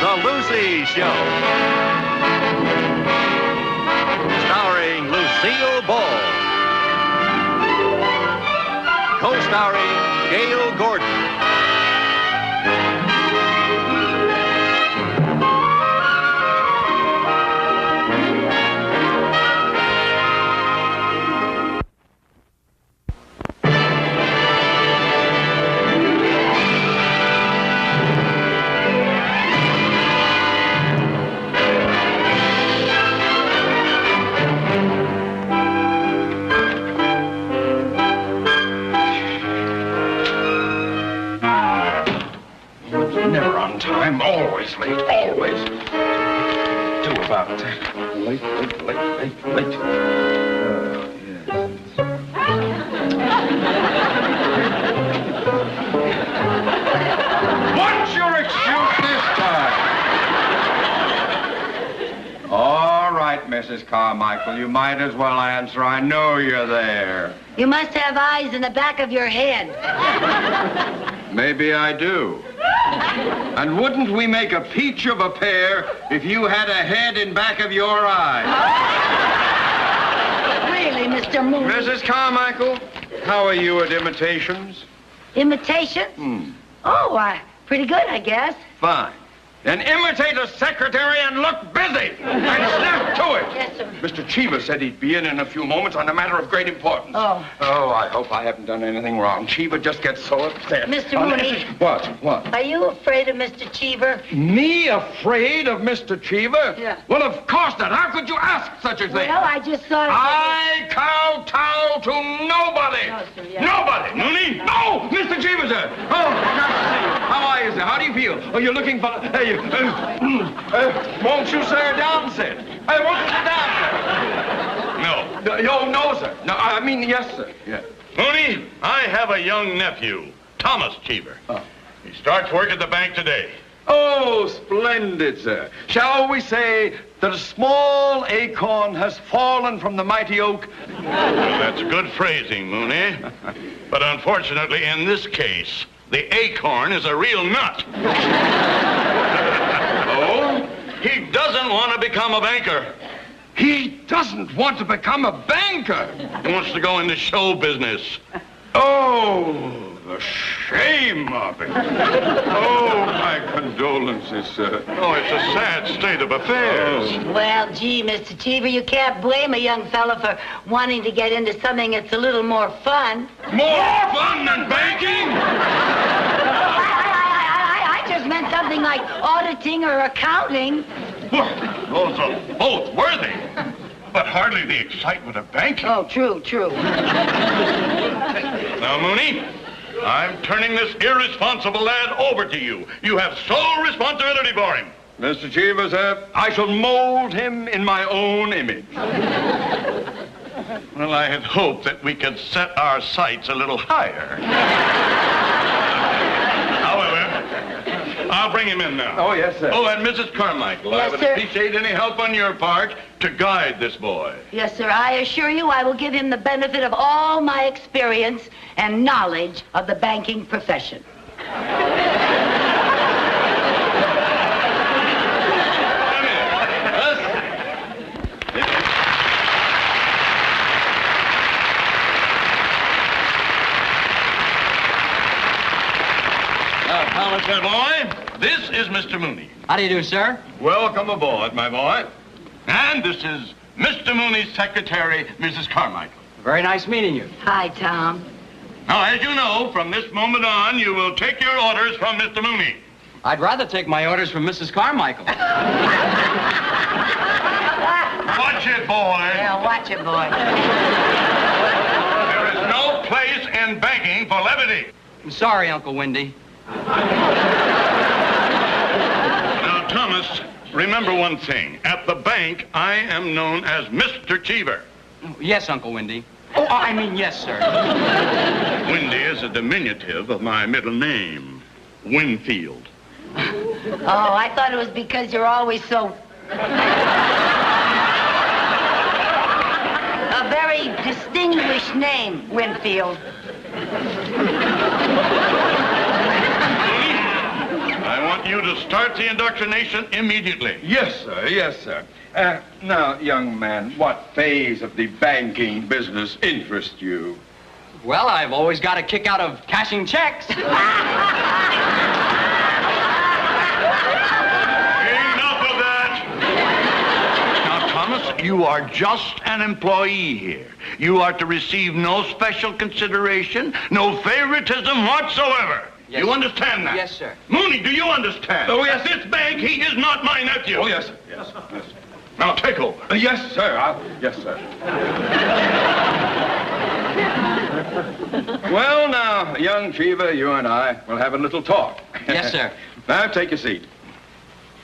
The Lucy Show. Starring Lucille Ball. Co-starring Gail Gordon. Never on time, always late, always. Do about that. Late. What's your excuse this time? All right, Mrs. Carmichael, you might as well answer. I know you're there. You must have eyes in the back of your head. Maybe I do. And wouldn't we make a peach of a pair if you had a head in back of your eye? Really, Mr. Moon? Mrs. Carmichael, how are you at imitations? Imitations? Oh, pretty good, I guess. Fine. Then imitate a secretary and look busy. And snap to it. Yes, sir. Mr. Cheever said he'd be in a few moments on a matter of great importance. Oh. Oh, I hope I haven't done anything wrong. Cheever just gets so upset. Mr. Mooney. What? Are you afraid of Mr. Cheever? Me afraid of Mr. Cheever? Yeah. Well, of course not. How could you ask such a thing? Well, I just thought... I kowtow to nobody. No, sir, yeah. Nobody. Mooney? No, Mr. Cheever, sir. Oh, nice to see you. How are you, sir? How do you feel? Oh, you're looking for... won't you sit down, sir? Won't you sit down, sir? No. No, sir. No, I mean, yes, sir. Yeah. Mooney, I have a young nephew, Thomas Cheever. Oh. He starts work at the bank today. Oh, splendid, sir. Shall we say that a small acorn has fallen from the mighty oak? Well, that's good phrasing, Mooney. But unfortunately, in this case, the acorn is a real nut. Oh? He doesn't want to become a banker. He doesn't want to become a banker. He wants to go into show business. Oh, the shame of it. Oh, my condolences, sir. Oh, it's a sad state of affairs. Well, gee, Mr. Cheever, you can't blame a young fella for wanting to get into something that's a little more fun. More fun than banking? I just meant something like auditing or accounting. Those are both worthy, but hardly the excitement of banking. Oh, true. Now, Mooney, I'm turning this irresponsible lad over to you. You have sole responsibility for him. Mr. Cheever, sir, I shall mold him in my own image. Well, I had hoped that we could set our sights a little higher. However, I'll bring him in now. Oh, yes, sir. Oh, and Mrs. Carmichael, Yes, I would sir. appreciate any help on your part to guide this boy. Yes, sir, I assure you I will give him the benefit of all my experience and knowledge of the banking profession. Thomas, my boy, this is Mr. Mooney. How do you do, sir? Welcome aboard, my boy. And this is Mr. Mooney's secretary, Mrs. Carmichael. Very nice meeting you. Hi, Tom. Now, as you know, from this moment on, you will take your orders from Mr. Mooney. I'd rather take my orders from Mrs. Carmichael. Watch it, boy. Yeah, watch it, boy. There is no place in banking for levity. I'm sorry, Uncle Windy. Now, Thomas, remember one thing. At the bank, I am known as Mr. Cheever. Yes, Uncle Windy. Oh, I mean, yes, sir. Windy is a diminutive of my middle name, Winfield. Oh, I thought it was because you're always so... very very distinguished name, Winfield. I want you to start the indoctrination immediately. Yes, sir. Yes, sir. Now, young man, what phase of the banking business interests you? Well, I've always got a kick out of cashing checks. Enough of that! Now, Thomas, you are just an employee here. You are to receive no special consideration, no favoritism whatsoever. Yes, You sir. understand that? Yes, sir. Mooney, do you understand? Oh, yes. At this bank, he is not my nephew. Oh, yes, sir. Yes, yes. Now, take over. Yes, sir. Yes, sir. Well, now, young Cheever, you and I will have a little talk. Yes, sir. Now, take a seat.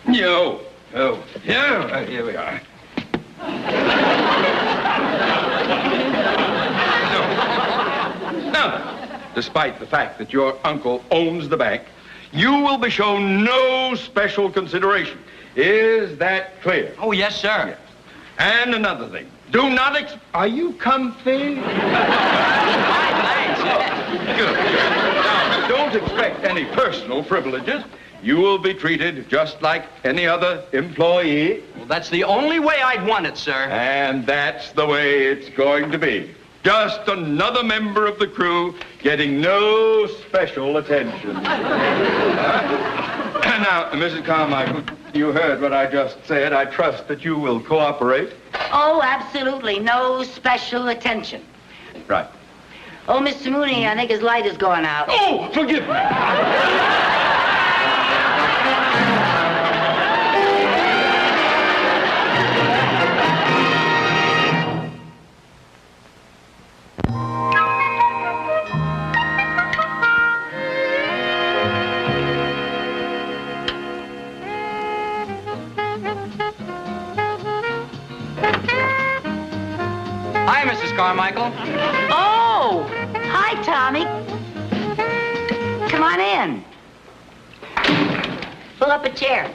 Yo. Oh. Yeah, here we are. Now, despite the fact that your uncle owns the bank, you will be shown no special consideration. Is that clear? Oh, yes, sir. Yes. And another thing. Do not Are you comfy? Thanks. Good. Now, don't expect any personal privileges. You will be treated just like any other employee. Well, that's the only way I'd want it, sir. And that's the way it's going to be. Just another member of the crew getting no special attention. Now, Mrs. Carmichael, you heard what I just said. I trust that you will cooperate. Oh, absolutely. No special attention. Right. Oh, Mr. Mooney, I think his light is going out. Oh, forgive me. Hi, Mrs. Carmichael. Oh, hi, Tommy. Come on in. Pull up a chair.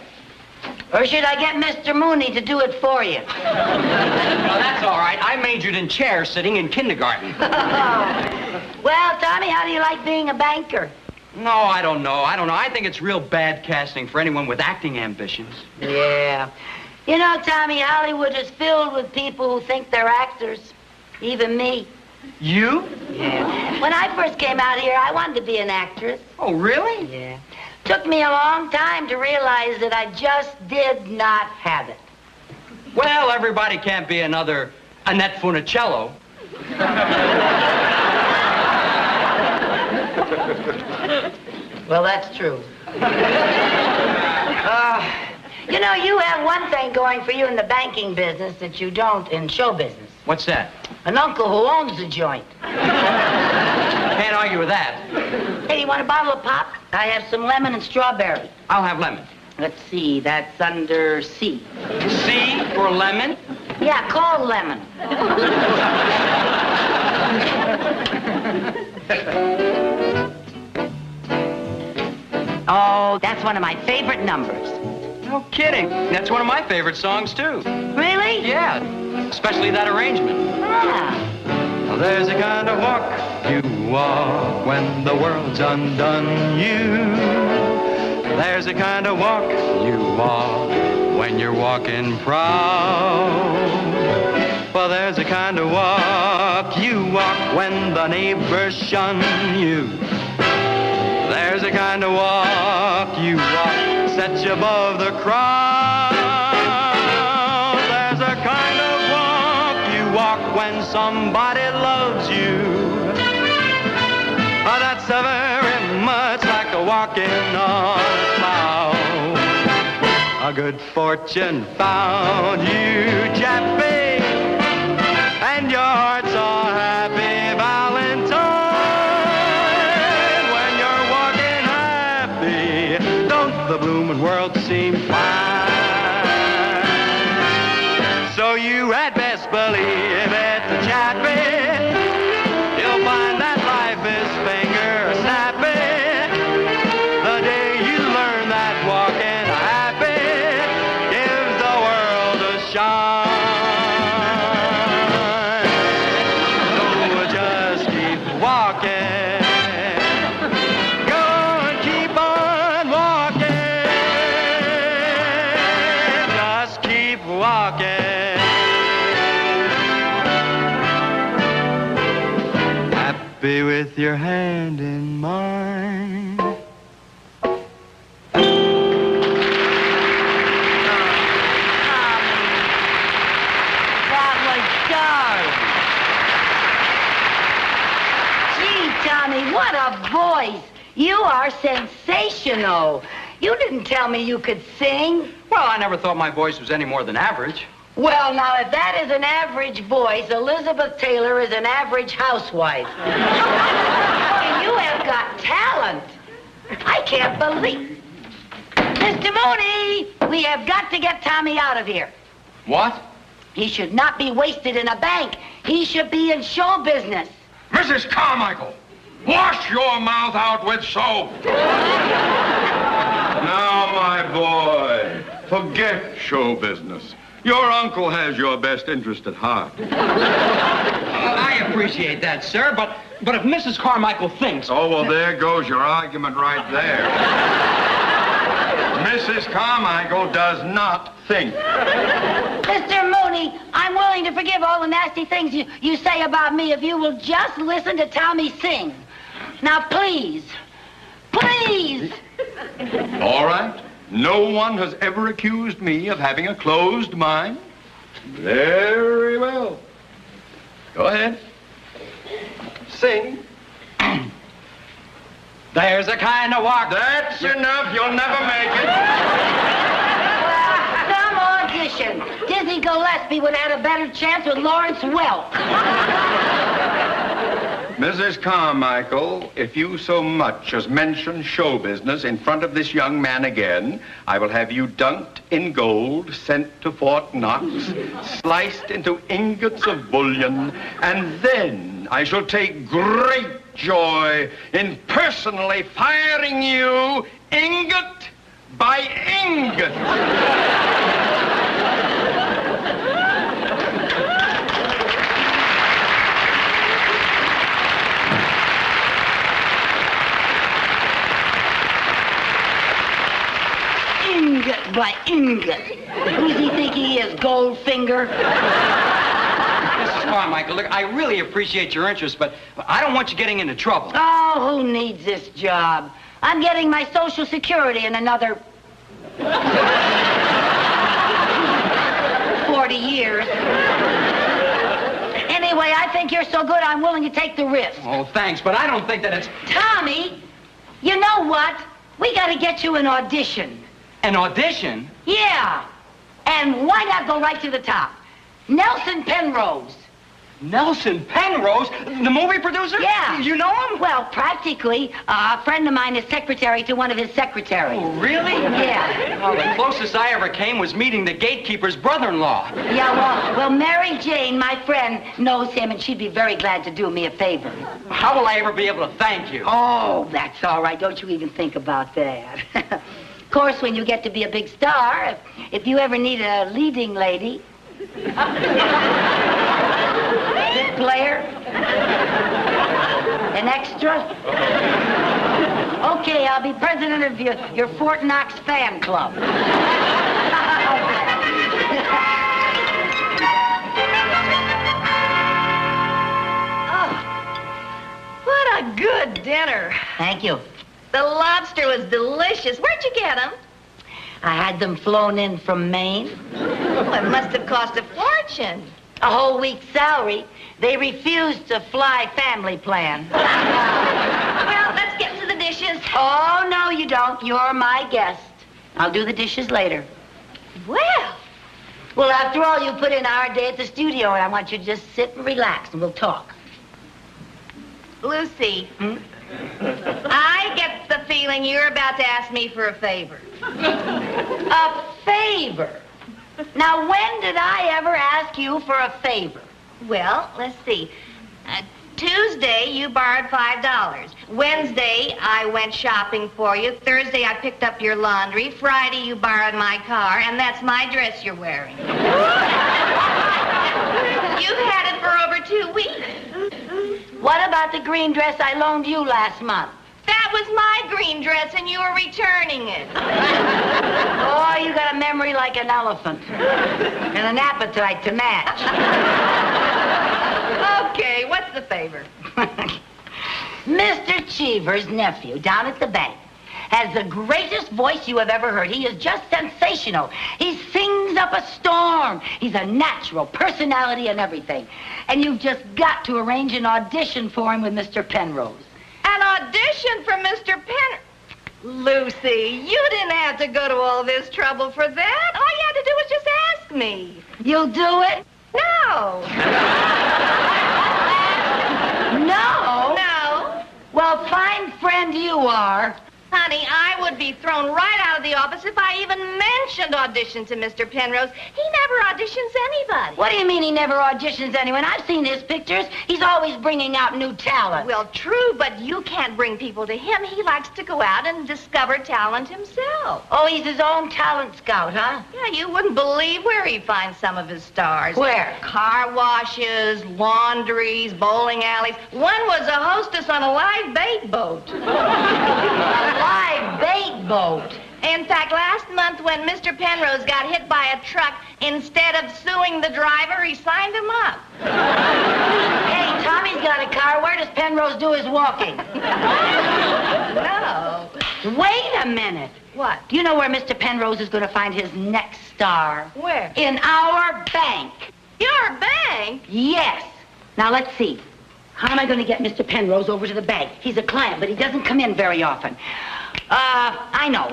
Or should I get Mr. Mooney to do it for you? No, that's all right. I majored in chair sitting in kindergarten. Well, Tommy, how do you like being a banker? No, I don't know. I think it's real bad casting for anyone with acting ambitions. Yeah. You know, Tommy, Hollywood is filled with people who think they're actors. Even me. You? Yeah. When I first came out here, I wanted to be an actress. Oh, really? Yeah. Took me a long time to realize that I just did not have it. Well, everybody can't be another Annette Funicello. Well, that's true. You know, you have one thing going for you in the banking business that you don't in show business. What's that? An uncle who owns the joint. Can't argue with that. Hey, you want a bottle of pop? I have some lemon and strawberry. I'll have lemon. Let's see, that's under C. C for lemon? Yeah, call lemon. Oh, that's one of my favorite numbers. No kidding. That's one of my favorite songs, too. Really? Yeah, especially that arrangement. Yeah. Well, there's a kind of walk you walk when the world's undone you. There's a kind of walk you walk when you're walking proud. Well, there's a kind of walk you walk when the neighbors shun you. There's a kind of walk you walk sets you above the crowd. There's a kind of walk you walk when somebody loves you. Oh, that's a very much like a walking on a cloud. A good fortune found you, Chappie, and your heart's a happy Valentine. When you're walking happy, don't the blooming world seem fine? So you had best believe it, Chappie. You'll find that life is finger snappy. The day you learn that walking happy gives the world a shine. happy with your hand in mine. Tommy, what a voice. You are sensational. You didn't tell me you could sing. Well, I never thought my voice was any more than average. Well, now, if that is an average voice, Elizabeth Taylor is an average housewife. And you have got talent. I can't believe. Mr. Mooney, we have got to get Tommy out of here. What? He should not be wasted in a bank. He should be in show business. Mrs. Carmichael, wash your mouth out with soap. Now, my boy, forget show business. Your uncle has your best interest at heart. I appreciate that, sir, but if Mrs. Carmichael thinks... Oh, well, there goes your argument right there. Mrs. Carmichael does not think. Mr. Mooney, I'm willing to forgive all the nasty things you say about me if you will just listen to Tommy sing. Now, please. Please. All right. No one has ever accused me of having a closed mind. Very well. Go ahead. Sing. There's a kind of walk... That's enough. You'll never make it. Some audition. Dizzy Gillespie would have had a better chance with Lawrence Welk. Mrs. Carmichael, if you so much as mention show business in front of this young man again, I will have you dunked in gold, sent to Fort Knox, sliced into ingots of bullion, and then I shall take great joy in personally firing you ingot by ingot. Ingot by ingot. Who does he think he is, Goldfinger? Mrs. Carmichael, look, I really appreciate your interest, but I don't want you getting into trouble. Oh, who needs this job? I'm getting my Social Security in another 40 years. Anyway, I think you're so good, I'm willing to take the risk. Oh, thanks, but I don't think that it's... Tommy, you know what? We got to get you an audition. An audition? Yeah. And why not go right to the top? Nelson Penrose. Nelson Penrose? The movie producer? Yeah. You know him? Well, practically. A friend of mine is secretary to one of his secretaries. Oh, really? Yeah. Oh, the closest I ever came was meeting the gatekeeper's brother-in-law. Yeah, well, Mary Jane, my friend, knows him, and she'd be very glad to do me a favor. How will I ever be able to thank you? Oh, that's all right. Don't you even think about that. Of course, when you get to be a big star, if you ever need a leading lady... Good player? An extra? Okay, I'll be president of your Fort Knox fan club. Oh, what a good dinner. Thank you. The lobster was delicious. Where'd you get them? I had them flown in from Maine. Oh, it must have cost a fortune. A whole week's salary. They refused to fly family plan. Well, let's get to the dishes. Oh, no, you don't. You're my guest. I'll do the dishes later. Well, after all, you put in our day at the studio, and I want you to just sit and relax, and we'll talk. Lucy, I get the feeling you're about to ask me for a favor. A favor? Now, when did I ever ask you for a favor? Well, let's see. Tuesday, you borrowed $5. Wednesday, I went shopping for you. Thursday, I picked up your laundry. Friday, you borrowed my car, and that's my dress you're wearing. You've had it for over 2 weeks. What about the green dress I loaned you last month? That was my green dress, and you were returning it. Oh, you got a memory like an elephant. And an appetite to match. Okay, what's the favor? Mr. Cheever's nephew down at the bank has the greatest voice you have ever heard. He is just sensational. He sings up a storm. He's a natural personality and everything. And you've just got to arrange an audition for him with Mr. Penrose. An audition for Mr. Penrose? Lucy, you didn't have to go to all this trouble for that. All you had to do was just ask me. You'll do it? No. No? No. Well, fine friend you are. Honey, I would be thrown right out of the office if I even mentioned audition to Mr. Penrose. He never auditions anybody. What do you mean he never auditions anyone? I've seen his pictures. He's always bringing out new talent. Well, true, but you can't bring people to him. He likes to go out and discover talent himself. Oh, he's his own talent scout, huh? Yeah, you wouldn't believe where he finds some of his stars. Where? Car washes, laundries, bowling alleys. One was a hostess on a live bait boat. A live bait boat. In fact, last month when Mr. Penrose got hit by a truck, instead of suing the driver, he signed him up. Hey, Tommy's got a car. Where does Penrose do his walking? No. Wait a minute. What? Do you know where Mr. Penrose is going to find his next star? Where? In our bank. Your bank? Yes. Now, let's see. How am I going to get Mr. Penrose over to the bank? He's a client, but he doesn't come in very often. I know.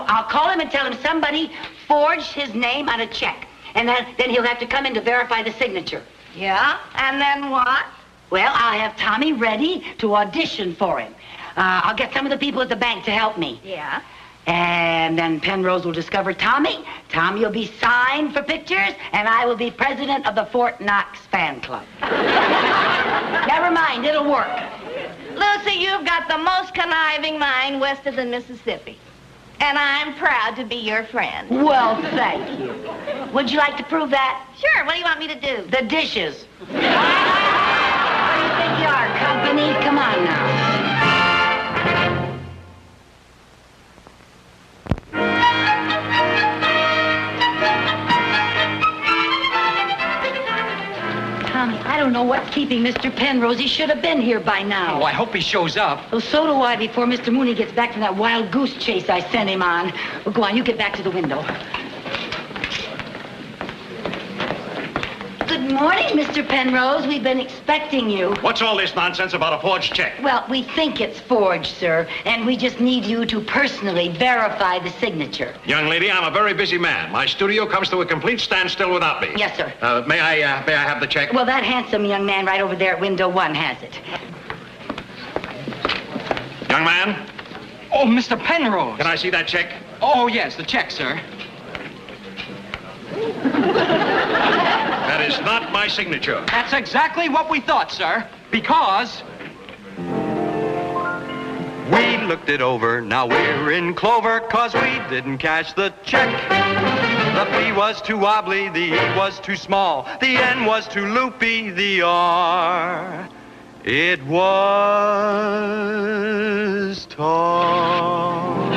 I'll call him and tell him somebody forged his name on a check. And then he'll have to come in to verify the signature. Yeah? And then what? Well, I'll have Tommy ready to audition for him. I'll get some of the people at the bank to help me. Yeah? And then Penrose will discover Tommy. Tommy will be signed for pictures, and I will be president of the Fort Knox fan club. Never mind, it'll work. Lucy, you've got the most conniving mind west of the Mississippi. And I'm proud to be your friend. Well, thank you. Would you like to prove that? Sure, what do you want me to do? The dishes. What do you think you are, company? Come on now. Tommy, I don't know what's keeping Mr. Penrose. He should have been here by now. Oh, I hope he shows up. Well, so do I before Mr. Mooney gets back from that wild goose chase I sent him on. Well, go on, you get back to the window. Good morning, Mr. Penrose. We've been expecting you. What's all this nonsense about a forged check? Well, we think it's forged, sir, and we just need you to personally verify the signature. Young lady, I'm a very busy man. My studio comes to a complete standstill without me. Yes, sir. May I have the check? Well, that handsome young man right over there at window 1 has it. Young man, Oh, Mr. Penrose. can I see that check? Oh, yes, the check, sir. That is not my signature. That's exactly what we thought, sir. Because... We looked it over, now we're in clover, 'cause we didn't cash the check. The P was too wobbly, the E was too small, the N was too loopy, the R, it was tall.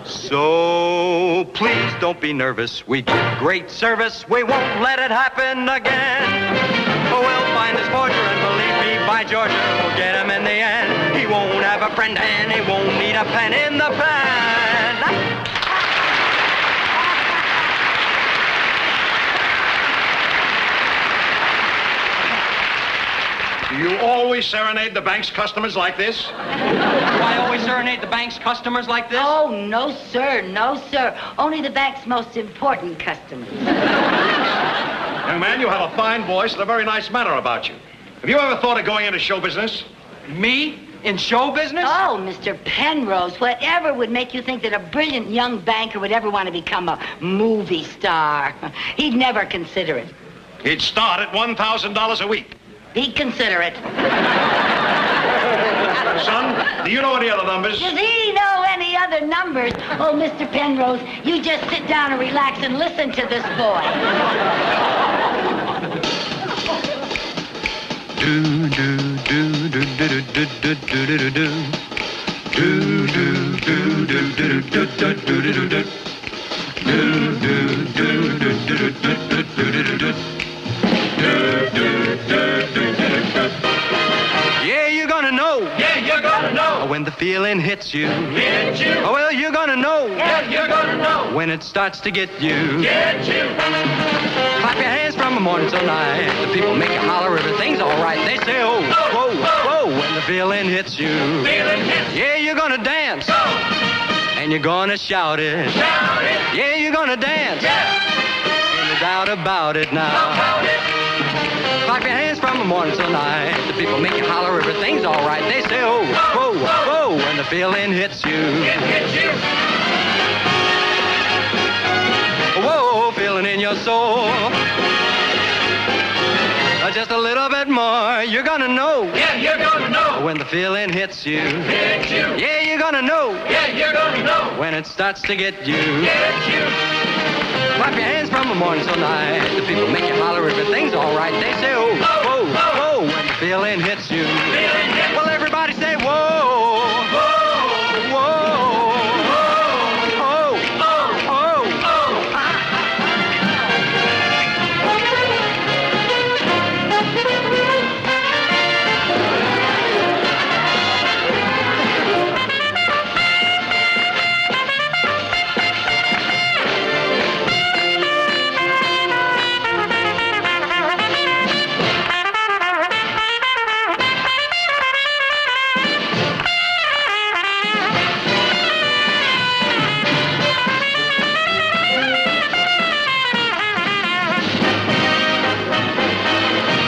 So please don't be nervous, we give great service, we won't let it happen again. We'll find this forger, and believe me, by Georgia, we'll get him in the end. He won't have a friend, and he won't need a pen in the pen. Do you always serenade the bank's customers like this? Do I always serenade the bank's customers like this? Oh, no, sir. No, sir. Only the bank's most important customers. Young man, you have a fine voice and a very nice manner about you. Have you ever thought of going into show business? Me? In show business? Oh, Mr. Penrose, whatever would make you think that a brilliant young banker would ever want to become a movie star? He'd never consider it. He'd start at $1,000 a week. He'd consider it. Son, do you know any other numbers? Does he know any other numbers? Oh, Mr. Penrose, you just sit down and relax and listen to this boy. Do do do do do do do do do do do. Do do do do do do do do do do do. Do do do do do do do do do. Do do do do do do. Yeah. feeling hits you. Get you. Oh, well, you're gonna know. Yeah, you're gonna know. When it starts to get you. Get you. Clap your hands from the morning till night. The people make you holler, everything's all right. They say, oh, whoa, whoa, when the feeling hits you. Feeling hits. Yeah, you're gonna dance. Go. And you're gonna shout it. Shout it. Yeah, you're gonna dance. Yeah. Ain't no doubt about it now. About it. Clap your hands from the morning till night. The people make you holler, everything's all right. They say, oh, whoa, whoa, when the feeling hits you. It hits you. Whoa, feeling in your soul. Just a little bit more, you're gonna know. Yeah, you're gonna know. When the feeling hits you. Hits you. Yeah, you're gonna know. Yeah, you're gonna know. When it starts to get you. Get you. Clap your hands from the morning till night. The people make you holler, everything's all right. They say, oh, whoa, whoa, when the feeling hits you. Feeling hits. Well, everybody say, whoa, Whoa. whoa, oh, oh, oh.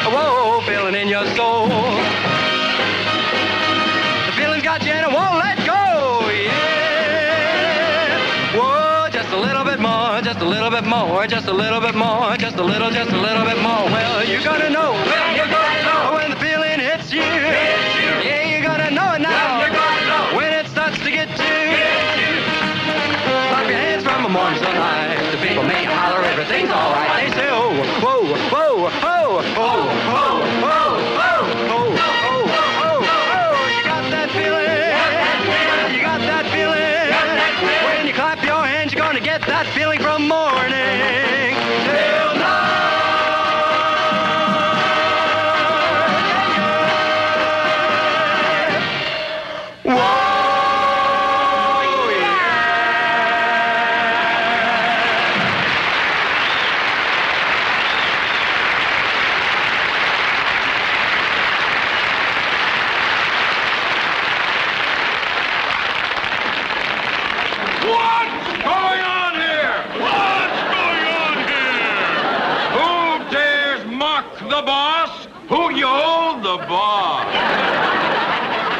Whoa, feeling in your soul. The feeling's got you and it won't let go. Yeah. Whoa, just a little bit more, just a little bit more, just a little bit more, just a little bit more. Well, you're gonna know. Well, you're gonna know. When the feeling hits you. Hits you. Yeah, you're gonna know it now. Well, you're gonna know. When it starts to get you. Get you. Clap your hands from the morning till night. The people make you holler, everything's all right. They say, oh, whoa, whoa, whoa, whoa, whoa, whoa, whoa, whoa, you got that feeling. You got that feeling. When you clap your hands, you're gonna get that feeling from morning till night. Whoa, yeah. What's going on here? What's going on here? Who dares mock the boss? Who you the boss?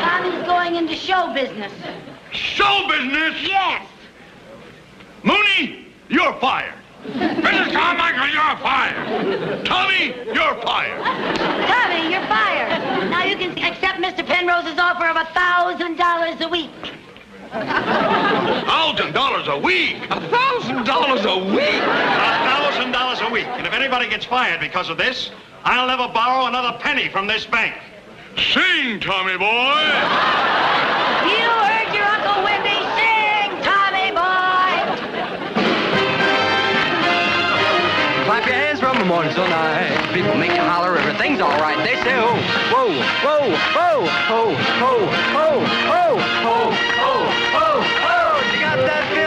Tommy's going into show business. Show business? Yes. Mooney, you're fired. Mrs. Carmichael, you're fired. Tommy, you're fired. Tommy, you're fired. Now you can accept Mr. Penrose's offer of $1,000 a week. $1,000 a week? $1,000 a week? $1,000 a week. And if anybody gets fired because of this, I'll never borrow another penny from this bank. Sing, Tommy boy. You heard your Uncle Wendy sing, Tommy boy. Clap your hands from the morning till night. People make you holler, everything's all right. They say, oh, whoa, whoa, whoa, ho, ho, ho, ho, ho, ho, ho, ho. You got that feeling?